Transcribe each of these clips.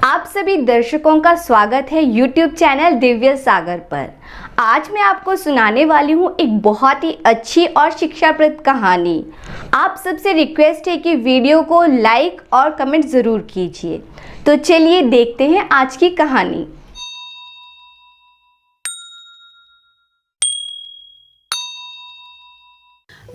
आप सभी दर्शकों का स्वागत है YouTube चैनल दिव्य सागर पर। आज मैं आपको सुनाने वाली हूँ एक बहुत ही अच्छी और शिक्षाप्रद कहानी। आप सबसे रिक्वेस्ट है कि वीडियो को लाइक और कमेंट ज़रूर कीजिए। तो चलिए देखते हैं आज की कहानी।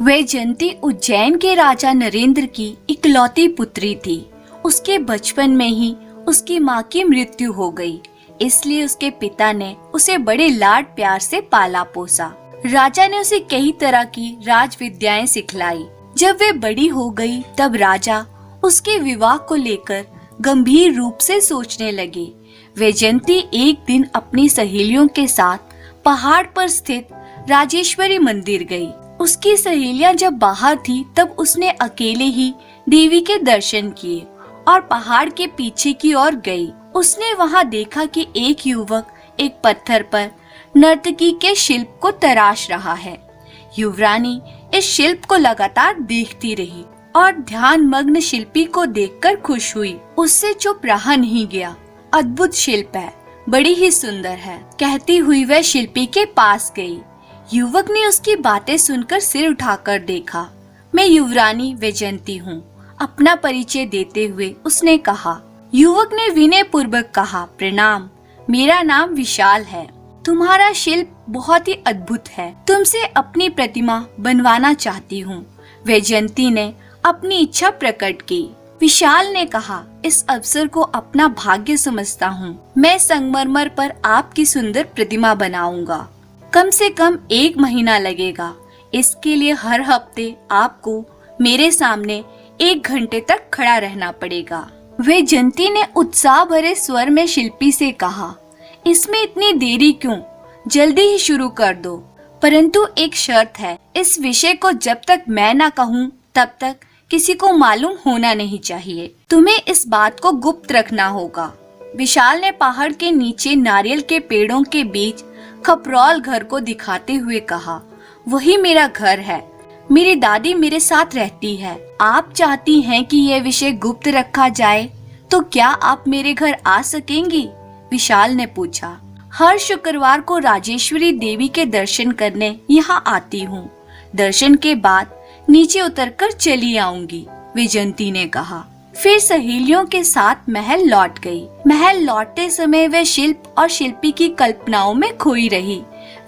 वैजयंती उज्जैन के राजा नरेंद्र की इकलौती पुत्री थी। उसके बचपन में ही उसकी माँ की मृत्यु हो गई, इसलिए उसके पिता ने उसे बड़े लाड प्यार से पाला पोसा। राजा ने उसे कई तरह की राज विद्याएं सिखलाई। जब वे बड़ी हो गई तब राजा उसके विवाह को लेकर गंभीर रूप से सोचने लगे। वैजयंती एक दिन अपनी सहेलियों के साथ पहाड़ पर स्थित राजेश्वरी मंदिर गई। उसकी सहेलियां जब बाहर थी तब उसने अकेले ही देवी के दर्शन किए और पहाड़ के पीछे की ओर गई। उसने वहां देखा कि एक युवक एक पत्थर पर नर्तकी के शिल्प को तराश रहा है। युवरानी इस शिल्प को लगातार देखती रही और ध्यान मग्न शिल्पी को देखकर खुश हुई। उससे चुप रहा नहीं गया। अद्भुत शिल्प है, बड़ी ही सुंदर है, कहती हुई वह शिल्पी के पास गई। युवक ने उसकी बातें सुनकर सिर उठाकर देखा। मैं युवरानी वैजयंती हूँ, अपना परिचय देते हुए उसने कहा। युवक ने विनय पूर्वक कहा, प्रणाम, मेरा नाम विशाल है। तुम्हारा शिल्प बहुत ही अद्भुत है, तुमसे अपनी प्रतिमा बनवाना चाहती हूँ। वैजयंती ने अपनी इच्छा प्रकट की। विशाल ने कहा, इस अवसर को अपना भाग्य समझता हूँ। मैं संगमरमर पर आपकी सुंदर प्रतिमा बनाऊंगा। कम से कम 1 महीना लगेगा। इसके लिए हर हफ्ते आपको मेरे सामने 1 घंटे तक खड़ा रहना पड़ेगा। वैजयंती ने उत्साह भरे स्वर में शिल्पी से कहा, इसमें इतनी देरी क्यों, जल्दी ही शुरू कर दो। परंतु एक शर्त है, इस विषय को जब तक मैं ना कहूँ तब तक किसी को मालूम होना नहीं चाहिए। तुम्हें इस बात को गुप्त रखना होगा। विशाल ने पहाड़ के नीचे नारियल के पेड़ों के बीच खपरौल घर को दिखाते हुए कहा, वही मेरा घर है। मेरी दादी मेरे साथ रहती है। आप चाहती हैं कि यह विषय गुप्त रखा जाए, तो क्या आप मेरे घर आ सकेंगी? विशाल ने पूछा। हर शुक्रवार को राजेश्वरी देवी के दर्शन करने यहाँ आती हूँ। दर्शन के बाद नीचे उतरकर चली आऊंगी, वैजयंती ने कहा। फिर सहेलियों के साथ महल लौट गई। महल लौटते समय वह शिल्प और शिल्पी की कल्पनाओं में खोई रही।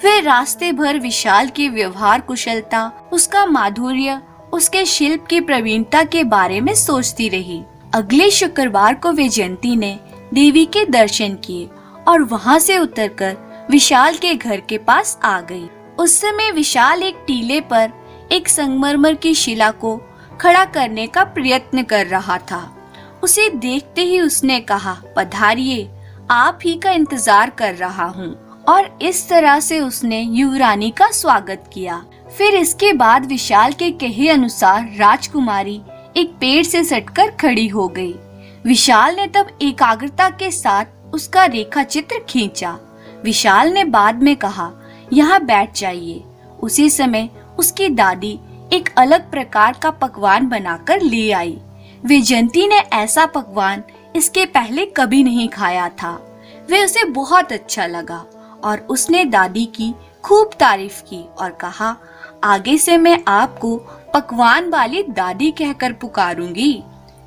वह रास्ते भर विशाल की व्यवहार कुशलता, उसका माधुर्य, उसके शिल्प की प्रवीणता के बारे में सोचती रही। अगले शुक्रवार को वैजयंती ने देवी के दर्शन किए और वहां से उतरकर विशाल के घर के पास आ गई। उस समय विशाल एक टीले पर एक संगमरमर की शिला को खड़ा करने का प्रयत्न कर रहा था। उसे देखते ही उसने कहा, पधारिए, आप ही का इंतजार कर रहा हूँ। और इस तरह से उसने युवरानी का स्वागत किया। फिर इसके बाद विशाल के कहे अनुसार राजकुमारी एक पेड़ से सटकर खड़ी हो गई। विशाल ने तब एकाग्रता के साथ उसका रेखा चित्र खींचा। विशाल ने बाद में कहा, यहाँ बैठ जाइए। उसी समय उसकी दादी एक अलग प्रकार का पकवान बनाकर ले आई। वैजयंती ने ऐसा पकवान इसके पहले कभी नहीं खाया था। वे उसे बहुत अच्छा लगा और उसने दादी की खूब तारीफ की और कहा, आगे से मैं आपको पकवान वाली दादी कहकर पुकारूंगी,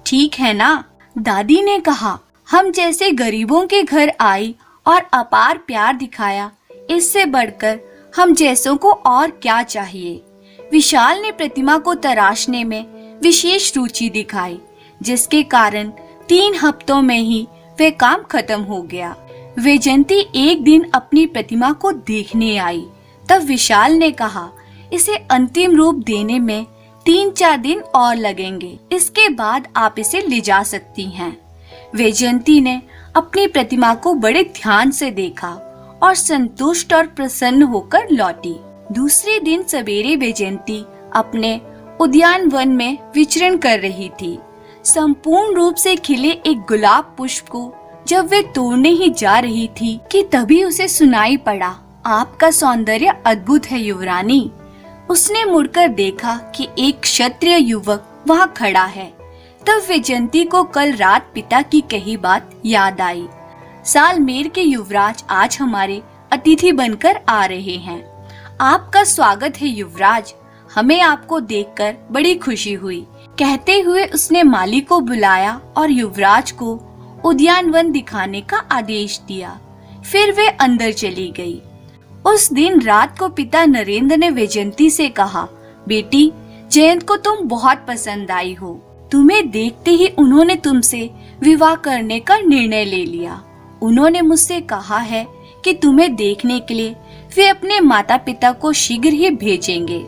ठीक है ना? दादी ने कहा, हम जैसे गरीबों के घर आई और अपार प्यार दिखाया, इससे बढ़कर हम जैसों को और क्या चाहिए। विशाल ने प्रतिमा को तराशने में विशेष रुचि दिखाई, जिसके कारण 3 हफ्तों में ही वह काम खत्म हो गया। वैजयंती एक दिन अपनी प्रतिमा को देखने आई। तब विशाल ने कहा, इसे अंतिम रूप देने में 3-4 दिन और लगेंगे, इसके बाद आप इसे ले जा सकती हैं। वैजयंती ने अपनी प्रतिमा को बड़े ध्यान से देखा और संतुष्ट और प्रसन्न होकर लौटी। दूसरे दिन सवेरे वैजयंती अपने उद्यान वन में विचरण कर रही थी। संपूर्ण रूप से खिले एक गुलाब पुष्प को जब वे तोड़ने ही जा रही थी कि तभी उसे सुनाई पड़ा, आपका सौंदर्य अद्भुत है युवरानी। उसने मुड़कर देखा कि एक क्षत्रिय युवक वहाँ खड़ा है, तब वैजयंती को कल रात पिता की कही बात याद आई। सालमेर के युवराज आज हमारे अतिथि बनकर आ रहे हैं। आपका स्वागत है युवराज, हमें आपको देखकर बड़ी खुशी हुई। कहते हुए उसने माली को बुलाया और युवराज को उद्यानवन दिखाने का आदेश दिया। फिर वे अंदर चली गई। उस दिन रात को पिता नरेंद्र ने वैजयंती से कहा, बेटी, जयंत को तुम बहुत पसंद आई हो। तुम्हें देखते ही उन्होंने तुमसे विवाह करने का निर्णय ले लिया। उन्होंने मुझसे कहा है कि तुम्हें देखने के लिए वे अपने माता पिता को शीघ्र ही भेजेंगे।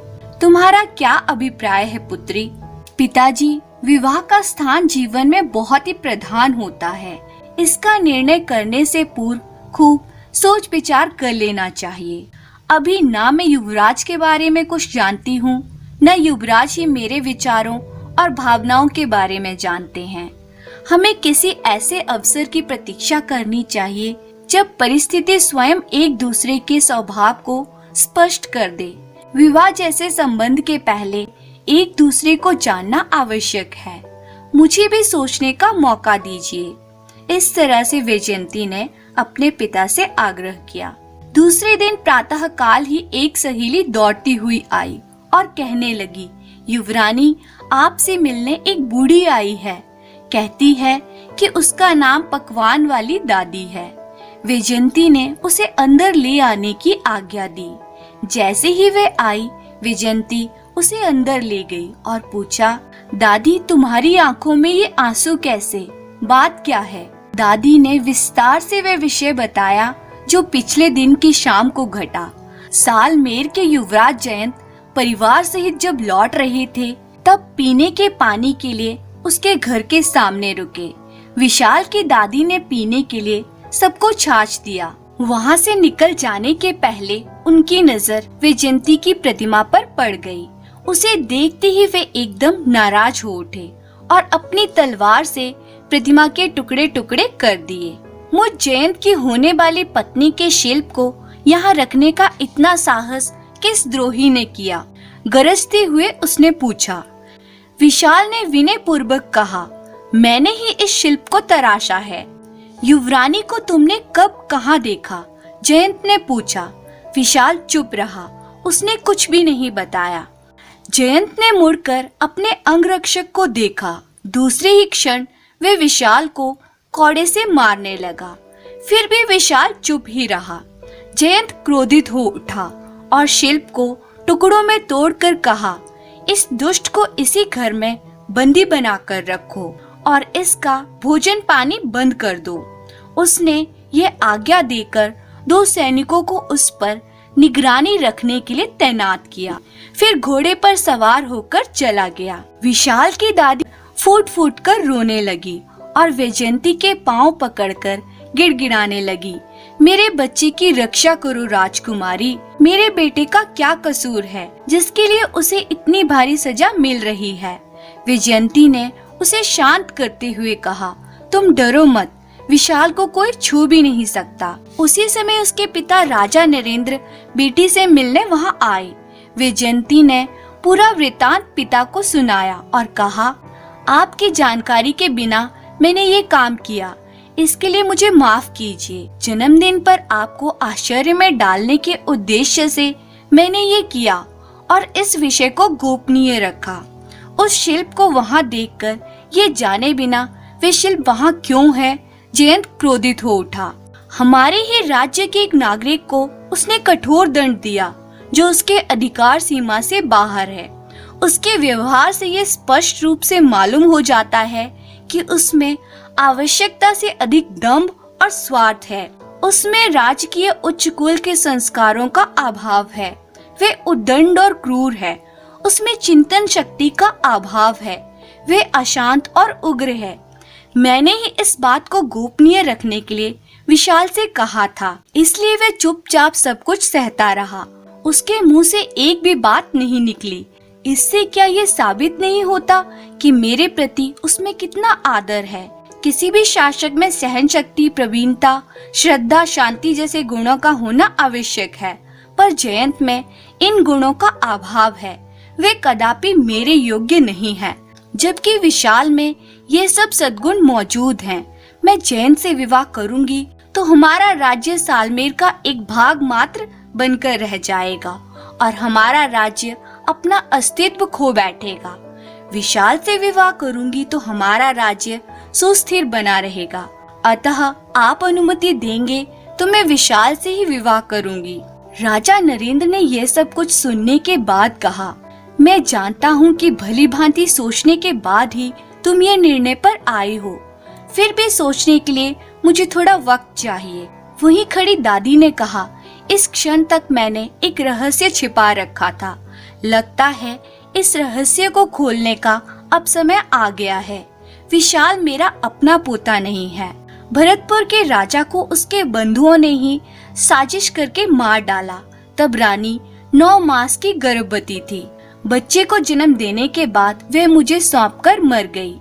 तुम्हारा क्या अभिप्राय है पुत्री? पिताजी, विवाह का स्थान जीवन में बहुत ही प्रधान होता है। इसका निर्णय करने से पूर्व खूब सोच विचार कर लेना चाहिए। अभी ना मैं युवराज के बारे में कुछ जानती हूँ, न युवराज ही मेरे विचारों और भावनाओं के बारे में जानते हैं। हमें किसी ऐसे अवसर की प्रतीक्षा करनी चाहिए जब परिस्थिति स्वयं एक दूसरे के स्वभाव को स्पष्ट कर दे। विवाह जैसे संबंध के पहले एक दूसरे को जानना आवश्यक है। मुझे भी सोचने का मौका दीजिए। इस तरह से वैजयंती ने अपने पिता से आग्रह किया। दूसरे दिन प्रातः काल ही एक सहेली दौड़ती हुई आई और कहने लगी, युवरानी, आपसे मिलने एक बूढ़ी आई है। कहती है कि उसका नाम पकवान वाली दादी है। वैजयंती ने उसे अंदर ले आने की आज्ञा दी। जैसे ही वे आई, वैजयंती उसे अंदर ले गई और पूछा, दादी, तुम्हारी आंखों में ये आंसू कैसे? बात क्या है? दादी ने विस्तार से वह विषय बताया जो पिछले दिन की शाम को घटा। सालमेर के युवराज जयंत परिवार सहित जब लौट रहे थे, तब पीने के पानी के लिए उसके घर के सामने रुके। विशाल की दादी ने पीने के लिए सबको छाछ दिया। वहाँ से निकल जाने के पहले उनकी नजर वैजयंती की प्रतिमा पर पड़ गई। उसे देखते ही वे एकदम नाराज हो उठे और अपनी तलवार से प्रतिमा के टुकड़े टुकड़े कर दिए। मुझ जयंत की होने वाली पत्नी के शिल्प को यहाँ रखने का इतना साहस किस द्रोही ने किया? गरजते हुए उसने पूछा। विशाल ने विनय पूर्वक कहा, मैंने ही इस शिल्प को तराशा है। युवरानी को तुमने कब कहाँ देखा? जयंत ने पूछा। विशाल चुप रहा, उसने कुछ भी नहीं बताया। जयंत ने मुड़कर अपने अंगरक्षक को देखा। दूसरे ही क्षण वे विशाल को कौड़े से मारने लगा। फिर भी विशाल चुप ही रहा। जयंत क्रोधित हो उठा और शिल्प को टुकड़ों में तोड़कर कहा, इस दुष्ट को इसी घर में बंदी बनाकर रखो और इसका भोजन पानी बंद कर दो। उसने ये आज्ञा देकर 2 सैनिकों को उस पर निगरानी रखने के लिए तैनात किया। फिर घोड़े पर सवार होकर चला गया। विशाल की दादी फूट फूट कर रोने लगी और वैजयंती के पांव पकड़कर गिड़गिड़ाने लगी, मेरे बच्चे की रक्षा करो राजकुमारी। मेरे बेटे का क्या कसूर है जिसके लिए उसे इतनी भारी सजा मिल रही है? वैजयंती ने उसे शांत करते हुए कहा, तुम डरो मत, विशाल को कोई छू भी नहीं सकता। उसी समय उसके पिता राजा नरेंद्र बेटी से मिलने वहाँ आए। वैजयंती ने पूरा वृतांत पिता को सुनाया और कहा, आपकी जानकारी के बिना मैंने ये काम किया, इसके लिए मुझे माफ कीजिए। जन्मदिन पर आपको आश्चर्य में डालने के उद्देश्य से मैंने ये किया और इस विषय को गोपनीय रखा। उस शिल्प को वहाँ देखकर ये जाने बिना वे शिल्प वहाँ क्यों है? जयंत क्रोधित हो उठा। हमारे ही राज्य के एक नागरिक को उसने कठोर दंड दिया जो उसके अधिकार सीमा से बाहर है। उसके व्यवहार से ये स्पष्ट रूप से मालूम हो जाता है कि उसमें आवश्यकता से अधिक दंभ और स्वार्थ है। उसमें राजकीय उच्च कुल के संस्कारों का अभाव है। वे उद्दंड और क्रूर है। उसमें चिंतन शक्ति का अभाव है। वे अशांत और उग्र है। मैंने ही इस बात को गोपनीय रखने के लिए विशाल से कहा था, इसलिए वह चुपचाप सब कुछ सहता रहा। उसके मुंह से एक भी बात नहीं निकली। इससे क्या ये साबित नहीं होता कि मेरे प्रति उसमें कितना आदर है? किसी भी शासक में सहन शक्ति, प्रवीणता, श्रद्धा, शांति जैसे गुणों का होना आवश्यक है, पर जयंत में इन गुणों का अभाव है। वे कदापि मेरे योग्य नहीं है। जबकि विशाल में ये सब सद्गुण मौजूद हैं। मैं जयंत से विवाह करूंगी तो हमारा राज्य सालमेर का एक भाग मात्र बनकर रह जाएगा और हमारा राज्य अपना अस्तित्व खो बैठेगा। विशाल से विवाह करूंगी तो हमारा राज्य सुस्थिर बना रहेगा। अतः आप अनुमति देंगे तो मैं विशाल से ही विवाह करूंगी। राजा नरेंद्र ने यह सब कुछ सुनने के बाद कहा, मैं जानता हूँ कि भली भांति सोचने के बाद ही तुम ये निर्णय पर आए हो, फिर भी सोचने के लिए मुझे थोड़ा वक्त चाहिए। वहीं खड़ी दादी ने कहा, इस क्षण तक मैंने एक रहस्य छिपा रखा था। लगता है इस रहस्य को खोलने का अब समय आ गया है। विशाल मेरा अपना पोता नहीं है। भरतपुर के राजा को उसके बंधुओं ने ही साजिश करके मार डाला। तब रानी 9 मास की गर्भवती थी। बच्चे को जन्म देने के बाद वह मुझे सौंपकर मर गई।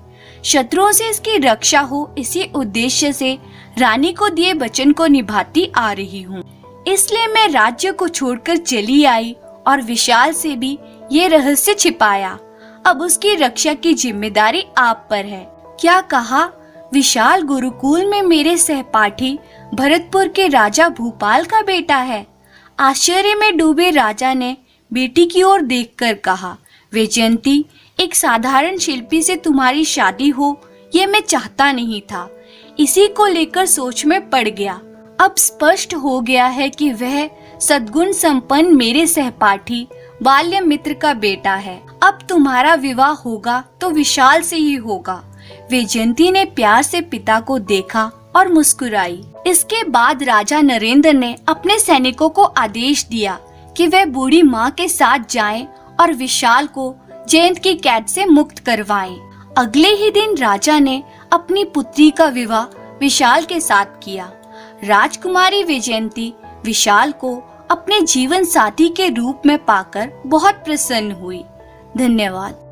शत्रुओं से इसकी रक्षा हो, इसी उद्देश्य से रानी को दिए वचन को निभाती आ रही हूँ। इसलिए मैं राज्य को छोड़कर चली आई और विशाल से भी ये रहस्य छिपाया। अब उसकी रक्षा की जिम्मेदारी आप पर है। क्या कहा? विशाल गुरुकुल में मेरे सहपाठी भरतपुर के राजा भूपाल का बेटा है। आश्चर्य में डूबे राजा ने बेटी की ओर देखकर कहा, वैजयंती, एक साधारण शिल्पी से तुम्हारी शादी हो ये मैं चाहता नहीं था। इसी को लेकर सोच में पड़ गया। अब स्पष्ट हो गया है कि वह सद्गुण संपन्न मेरे सहपाठी बाल्य मित्र का बेटा है। अब तुम्हारा विवाह होगा तो विशाल से ही होगा। वैजयंती ने प्यार से पिता को देखा और मुस्कुराई। इसके बाद राजा नरेंद्र ने अपने सैनिकों को आदेश दिया कि वे बूढ़ी माँ के साथ जाएं और विशाल को जयंत की कैद से मुक्त करवाएं। अगले ही दिन राजा ने अपनी पुत्री का विवाह विशाल के साथ किया। राजकुमारी वैजयंती विशाल को अपने जीवन साथी के रूप में पाकर बहुत प्रसन्न हुई। धन्यवाद।